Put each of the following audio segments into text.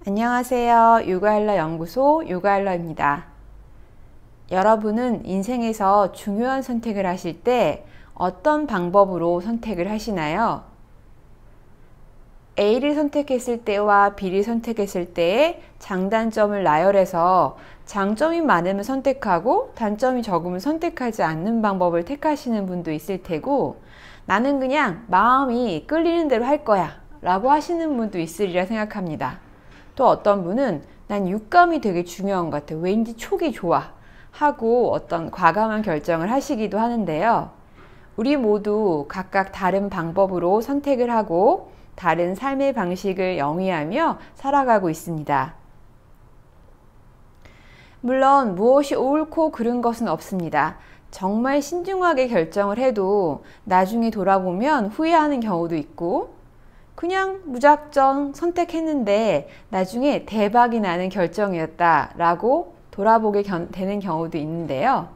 안녕하세요. 요가헬러 연구소 요가헬러입니다. 여러분은 인생에서 중요한 선택을 하실 때 어떤 방법으로 선택을 하시나요? A를 선택했을 때와 B를 선택했을 때의 장단점을 나열해서 장점이 많으면 선택하고 단점이 적으면 선택하지 않는 방법을 택하시는 분도 있을 테고, 나는 그냥 마음이 끌리는 대로 할 거야 라고 하시는 분도 있으리라 생각합니다. 또 어떤 분은 난 육감이 되게 중요한 것 같아, 왠지 촉이 좋아 하고 어떤 과감한 결정을 하시기도 하는데요. 우리 모두 각각 다른 방법으로 선택을 하고 다른 삶의 방식을 영위하며 살아가고 있습니다. 물론 무엇이 옳고 그른 것은 없습니다. 정말 신중하게 결정을 해도 나중에 돌아보면 후회하는 경우도 있고, 그냥 무작정 선택했는데 나중에 대박이 나는 결정이었다 라고 돌아보게 되는 경우도 있는데요.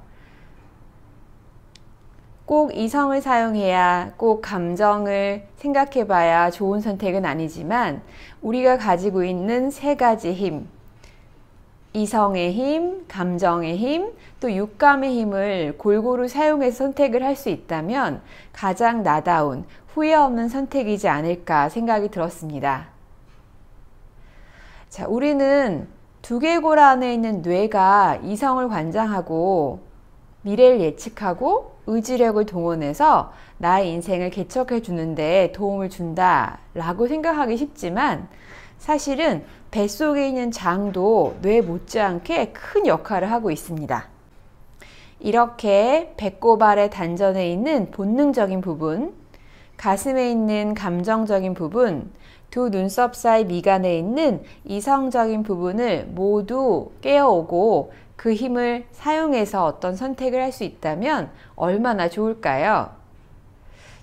꼭 이성을 사용해야, 꼭 감정을 생각해 봐야 좋은 선택은 아니지만, 우리가 가지고 있는 세 가지 힘, 이성의 힘, 감정의 힘, 또 육감의 힘을 골고루 사용해서 선택을 할 수 있다면 가장 나다운, 후회 없는 선택이지 않을까 생각이 들었습니다. 자, 우리는 두개골 안에 있는 뇌가 이성을 관장하고 미래를 예측하고 의지력을 동원해서 나의 인생을 개척해 주는데 도움을 준다 라고 생각하기 쉽지만, 사실은 뱃속에 있는 장도 뇌 못지않게 큰 역할을 하고 있습니다. 이렇게 배꼽 아래 단전에 있는 본능적인 부분, 가슴에 있는 감정적인 부분, 두 눈썹 사이 미간에 있는 이성적인 부분을 모두 깨어오고 그 힘을 사용해서 어떤 선택을 할 수 있다면 얼마나 좋을까요?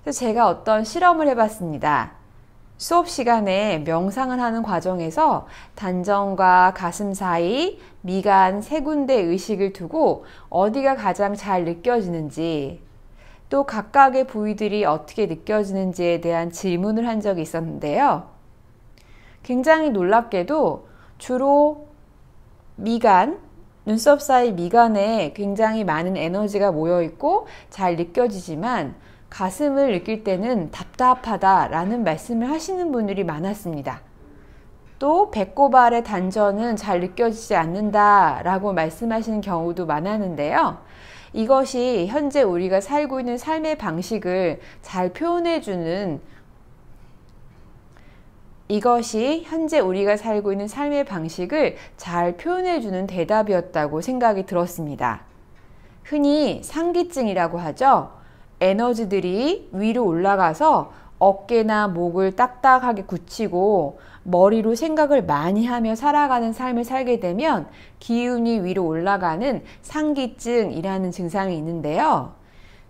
그래서 제가 어떤 실험을 해봤습니다. 수업 시간에 명상을 하는 과정에서 단전과 가슴 사이, 미간 세 군데 의식을 두고 어디가 가장 잘 느껴지는지, 또 각각의 부위들이 어떻게 느껴지는지에 대한 질문을 한 적이 있었는데요. 굉장히 놀랍게도 주로 미간, 눈썹 사이 미간에 굉장히 많은 에너지가 모여있고 잘 느껴지지만, 가슴을 느낄 때는 답답하다라는 말씀을 하시는 분들이 많았습니다. 또 배꼽 아래 단전은 잘 느껴지지 않는다라고 말씀하시는 경우도 많았는데요. 이것이 현재 우리가 살고 있는 삶의 방식을 잘 표현해주는 대답이었다고 생각이 들었습니다. 흔히 상기증이라고 하죠. 에너지들이 위로 올라가서 어깨나 목을 딱딱하게 굳히고 머리로 생각을 많이 하며 살아가는 삶을 살게 되면 기운이 위로 올라가는 상기증이라는 증상이 있는데요.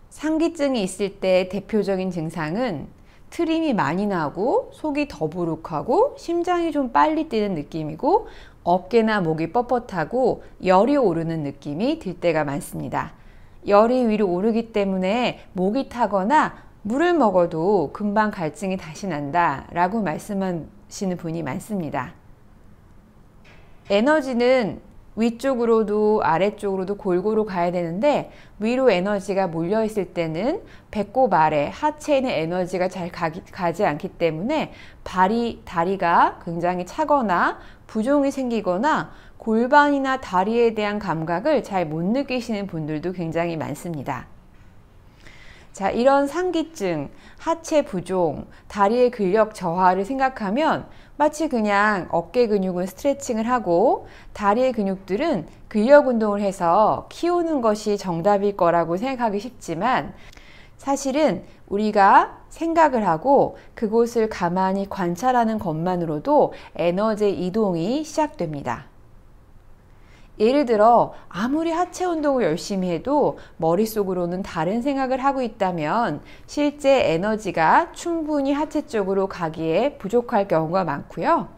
상기증이 있을 때 대표적인 증상은 트림이 많이 나고 속이 더부룩하고 심장이 좀 빨리 뛰는 느낌이고, 어깨나 목이 뻣뻣하고 열이 오르는 느낌이 들 때가 많습니다. 열이 위로 오르기 때문에 목이 타거나 물을 먹어도 금방 갈증이 다시 난다 라고 말씀하시는 분이 많습니다. 에너지는 위쪽으로도 아래쪽으로도 골고루 가야 되는데, 위로 에너지가 몰려 있을 때는 배꼽 아래 하체에 있는 에너지가 잘 가지 않기 때문에 다리가 굉장히 차거나 부종이 생기거나 골반이나 다리에 대한 감각을 잘 못 느끼시는 분들도 굉장히 많습니다. 자, 이런 상기증, 하체 부종, 다리의 근력 저하를 생각하면 마치 그냥 어깨 근육은 스트레칭을 하고 다리의 근육들은 근력 운동을 해서 키우는 것이 정답일 거라고 생각하기 쉽지만, 사실은 우리가 생각을 하고 그곳을 가만히 관찰하는 것만으로도 에너지 이동이 시작됩니다. 예를 들어 아무리 하체 운동을 열심히 해도 머릿속으로는 다른 생각을 하고 있다면 실제 에너지가 충분히 하체 쪽으로 가기에 부족할 경우가 많고요.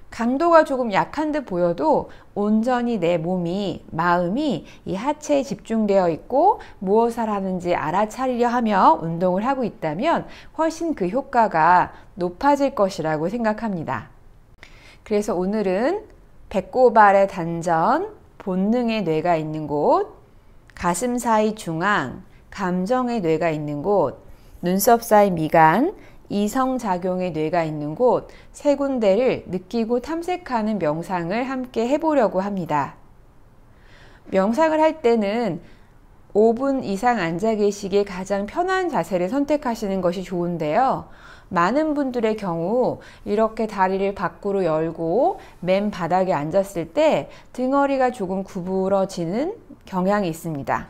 강도가 조금 약한 듯 보여도 온전히 내 몸이, 마음이 이 하체에 집중되어 있고 무엇을 하는지 알아차리려 하며 운동을 하고 있다면 훨씬 그 효과가 높아질 것이라고 생각합니다. 그래서 오늘은 배꼽 아래 단전, 본능의 뇌가 있는 곳, 가슴 사이 중앙, 감정의 뇌가 있는 곳, 눈썹 사이 미간, 이성작용의 뇌가 있는 곳 세 군데를 느끼고 탐색하는 명상을 함께 해보려고 합니다. 명상을 할 때는 5분 이상 앉아 계시기에 가장 편한 자세를 선택하시는 것이 좋은데요. 많은 분들의 경우 이렇게 다리를 밖으로 열고 맨 바닥에 앉았을 때 등허리가 조금 구부러지는 경향이 있습니다.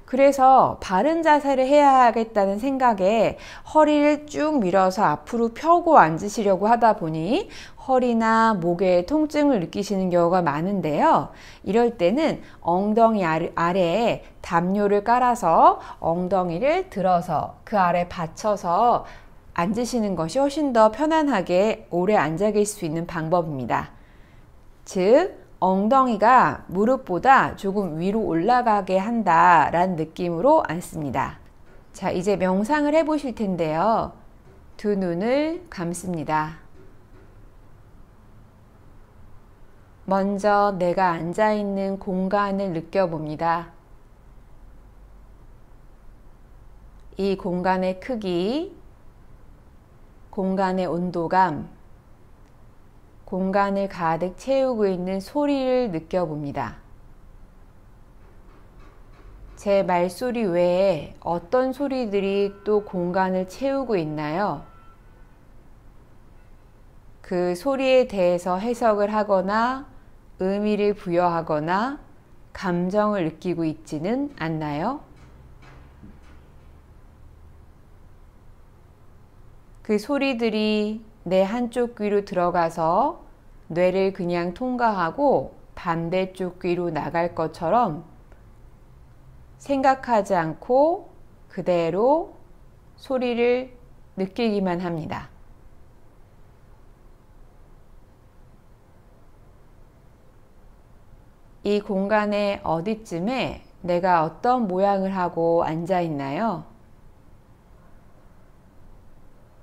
그래서 바른 자세를 해야 하겠다는 생각에 허리를 쭉 밀어서 앞으로 펴고 앉으시려고 하다 보니 허리나 목에 통증을 느끼시는 경우가 많은데요. 이럴 때는 엉덩이 아래에 담요를 깔아서 엉덩이를 들어서 그 아래 받쳐서 앉으시는 것이 훨씬 더 편안하게 오래 앉아 계실 수 있는 방법입니다. 즉, 엉덩이가 무릎보다 조금 위로 올라가게 한다라는 느낌으로 앉습니다. 자, 이제 명상을 해보실 텐데요. 두 눈을 감습니다. 먼저 내가 앉아있는 공간을 느껴봅니다. 이 공간의 크기, 공간의 온도감, 공간을 가득 채우고 있는 소리를 느껴봅니다. 제 말소리 외에 어떤 소리들이 또 공간을 채우고 있나요? 그 소리에 대해서 해석을 하거나 의미를 부여하거나 감정을 느끼고 있지는 않나요? 그 소리들이 내 한쪽 귀로 들어가서 뇌를 그냥 통과하고 반대쪽 귀로 나갈 것처럼 생각하지 않고 그대로 소리를 느끼기만 합니다. 이 공간의 어디쯤에 내가 어떤 모양을 하고 앉아 있나요?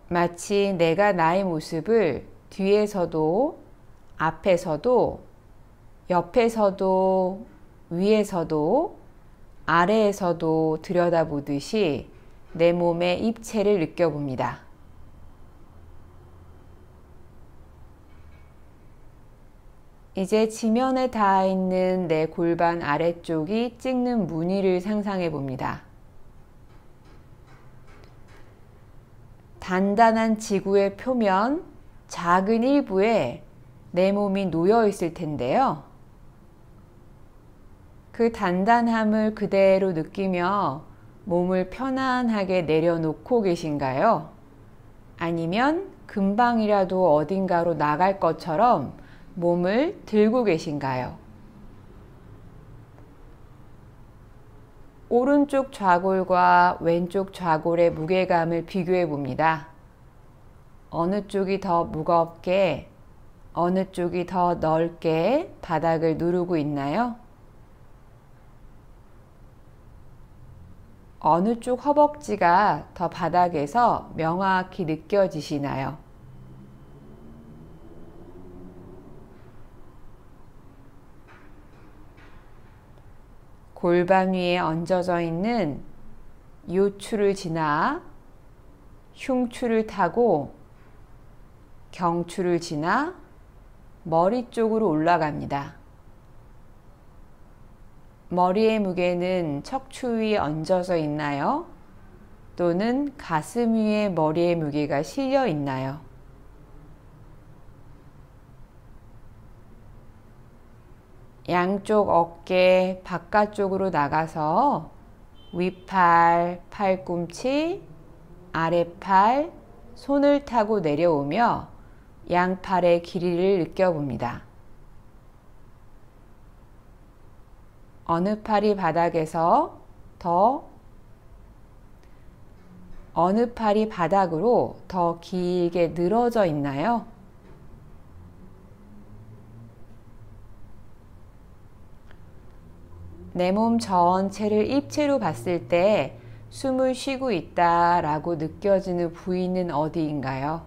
마치 내가 나의 모습을 뒤에서도 앞에서도 옆에서도 위에서도 아래에서도 들여다보듯이 내 몸의 입체를 느껴봅니다. 이제 지면에 닿아 있는 내 골반 아래쪽이 찍는 무늬를 상상해 봅니다. 단단한 지구의 표면, 작은 일부에 내 몸이 놓여 있을 텐데요. 그 단단함을 그대로 느끼며 몸을 편안하게 내려놓고 계신가요? 아니면 금방이라도 어딘가로 나갈 것처럼 몸을 들고 계신가요? 오른쪽 좌골과 왼쪽 좌골의 무게감을 비교해 봅니다. 어느 쪽이 더 무겁게, 어느 쪽이 더 넓게 바닥을 누르고 있나요? 어느 쪽 허벅지가 더 바닥에서 명확히 느껴지시나요? 골반 위에 얹어져 있는 요추를 지나 흉추를 타고 경추를 지나 머리 쪽으로 올라갑니다. 머리의 무게는 척추 위에 얹어져 있나요? 또는 가슴 위에 머리의 무게가 실려 있나요? 양쪽 어깨 바깥쪽으로 나가서 윗팔, 팔꿈치, 아랫팔, 손을 타고 내려오며 양팔의 길이를 느껴봅니다. 어느 팔이 바닥에서 어느 팔이 바닥으로 더 길게 늘어져 있나요? 내 몸 전체를 입체로 봤을 때 숨을 쉬고 있다 라고 느껴지는 부위는 어디인가요?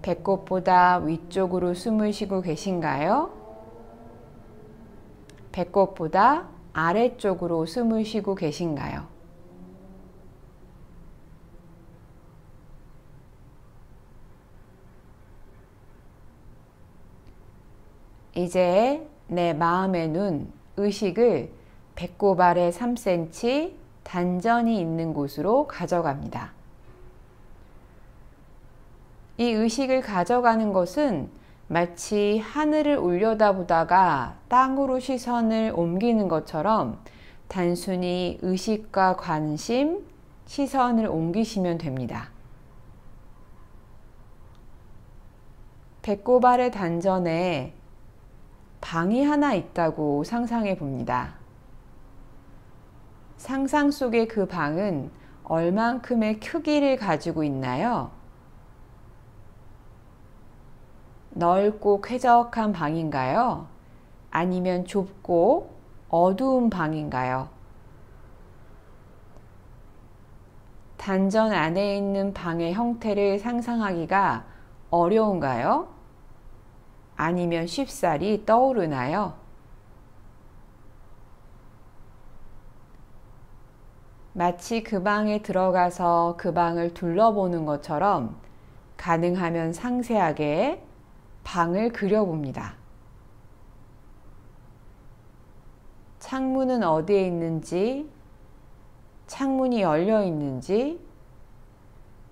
배꼽보다 위쪽으로 숨을 쉬고 계신가요? 배꼽보다 아래쪽으로 숨을 쉬고 계신가요? 이제 내 마음의 눈, 의식을 배꼽 아래 3cm 단전이 있는 곳으로 가져갑니다. 이 의식을 가져가는 것은 마치 하늘을 올려다보다가 땅으로 시선을 옮기는 것처럼 단순히 의식과 관심, 시선을 옮기시면 됩니다. 배꼽 아래 단전에 방이 하나 있다고 상상해 봅니다. 상상 속의 그 방은 얼만큼의 크기를 가지고 있나요? 넓고 쾌적한 방인가요? 아니면 좁고 어두운 방인가요? 단전 안에 있는 방의 형태를 상상하기가 어려운가요? 아니면 쉽사리 떠오르나요? 마치 그 방에 들어가서 그 방을 둘러보는 것처럼 가능하면 상세하게 방을 그려봅니다. 창문은 어디에 있는지, 창문이 열려 있는지,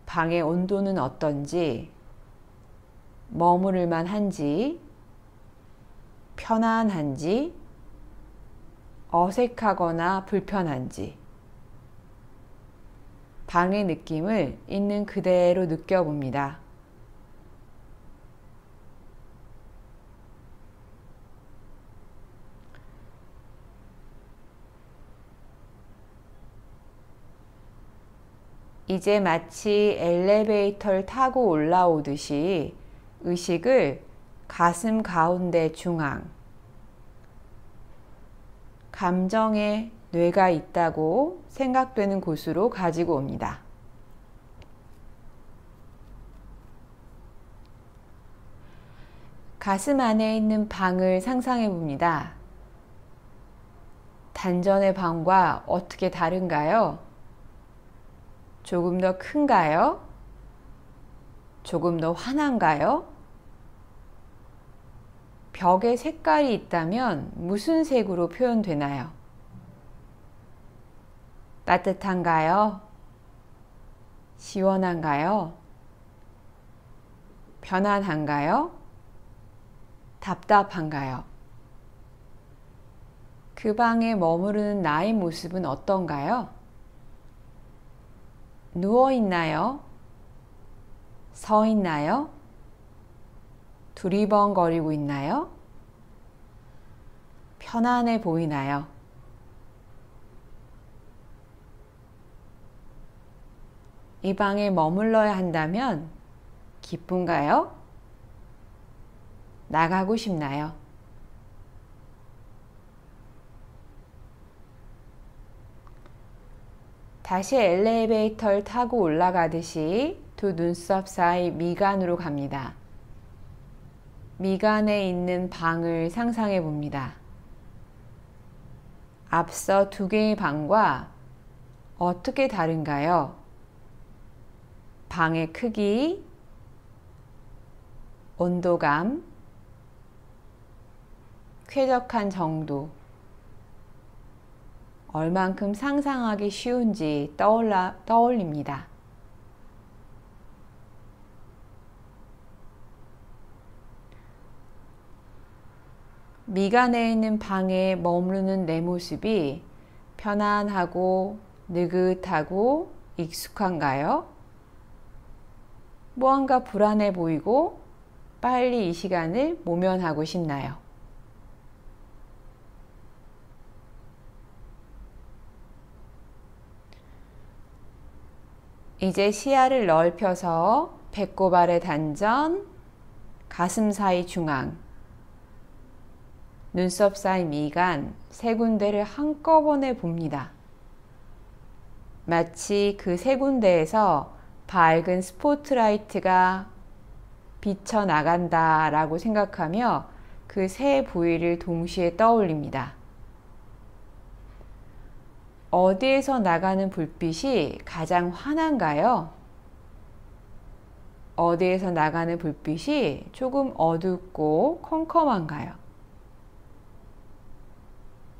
방의 온도는 어떤지, 머무를 만한지, 편안한지, 어색하거나 불편한지, 방의 느낌을 있는 그대로 느껴봅니다. 이제 마치 엘리베이터를 타고 올라오듯이 의식을 가슴 가운데 중앙, 감정에 뇌가 있다고 생각되는 곳으로 가지고 옵니다. 가슴 안에 있는 방을 상상해 봅니다. 단전의 방과 어떻게 다른가요? 조금 더 큰가요? 조금 더 환한가요? 벽에 색깔이 있다면 무슨 색으로 표현되나요? 따뜻한가요? 시원한가요? 편안한가요? 답답한가요? 그 방에 머무르는 나의 모습은 어떤가요? 누워 있나요? 서 있나요? 두리번거리고 있나요? 편안해 보이나요? 이 방에 머물러야 한다면 기쁜가요? 나가고 싶나요? 다시 엘리베이터를 타고 올라가듯이 두 눈썹 사이 미간으로 갑니다. 미간에 있는 방을 상상해 봅니다. 앞서 두 개의 방과 어떻게 다른가요? 방의 크기, 온도감, 쾌적한 정도, 얼만큼 상상하기 쉬운지 떠올립니다. 미간에 있는 방에 머무르는 내 모습이 편안하고 느긋하고 익숙한가요? 무언가 불안해 보이고 빨리 이 시간을 모면하고 싶나요? 이제 시야를 넓혀서 배꼽 아래 단전, 가슴 사이 중앙, 눈썹 사이 미간 세 군데를 한꺼번에 봅니다. 마치 그 세 군데에서 밝은 스포트라이트가 비쳐나간다 라고 생각하며 그 세 부위를 동시에 떠올립니다. 어디에서 나가는 불빛이 가장 환한가요? 어디에서 나가는 불빛이 조금 어둡고 컴컴한가요?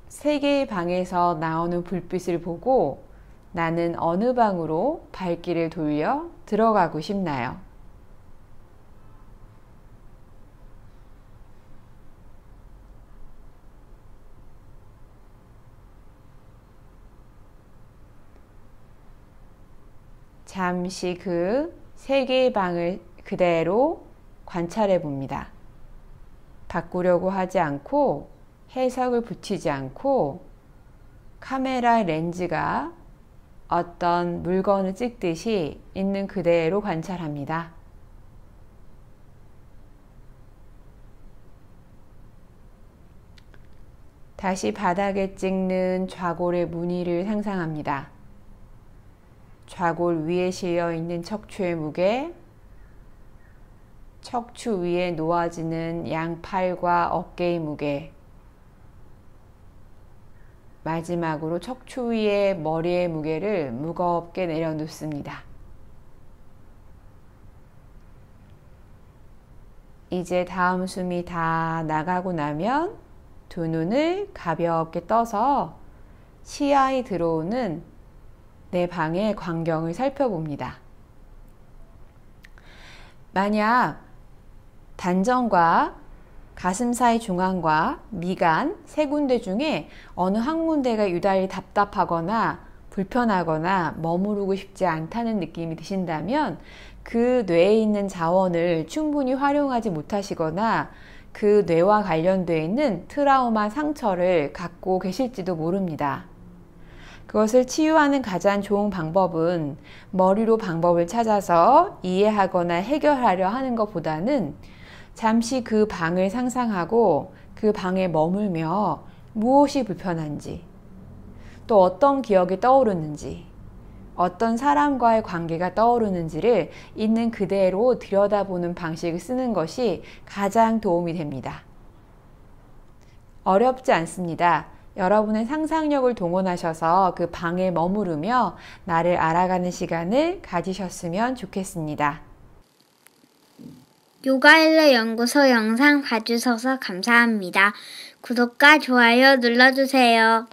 세 개의 방에서 나오는 불빛을 보고 나는 어느 방으로 발길을 돌려 들어가고 싶나요? 잠시 그 세 개의 방을 그대로 관찰해 봅니다. 바꾸려고 하지 않고 해석을 붙이지 않고 카메라 렌즈가 어떤 물건을 찍듯이 있는 그대로 관찰합니다. 다시 바닥에 찍는 좌골의 무늬를 상상합니다. 좌골 위에 실려 있는 척추의 무게, 척추 위에 놓아지는 양팔과 어깨의 무게, 마지막으로 척추 위에 머리의 무게를 무겁게 내려놓습니다. 이제 다음 숨이 다 나가고 나면 두 눈을 가볍게 떠서 시야에 들어오는 내 방의 광경을 살펴봅니다. 만약 단전과 가슴 사이 중앙과 미간 세 군데 중에 어느 한 군데가 유달리 답답하거나 불편하거나 머무르고 싶지 않다는 느낌이 드신다면 그 뇌에 있는 자원을 충분히 활용하지 못하시거나 그 뇌와 관련되어 있는 트라우마 상처를 갖고 계실지도 모릅니다. 그것을 치유하는 가장 좋은 방법은 머리로 방법을 찾아서 이해하거나 해결하려 하는 것보다는 잠시 그 방을 상상하고 그 방에 머물며 무엇이 불편한지, 또 어떤 기억이 떠오르는지, 어떤 사람과의 관계가 떠오르는지를 있는 그대로 들여다보는 방식을 쓰는 것이 가장 도움이 됩니다. 어렵지 않습니다. 여러분의 상상력을 동원하셔서 그 방에 머무르며 나를 알아가는 시간을 가지셨으면 좋겠습니다. 요가일러 연구소 영상 봐주셔서 감사합니다. 구독과 좋아요 눌러주세요.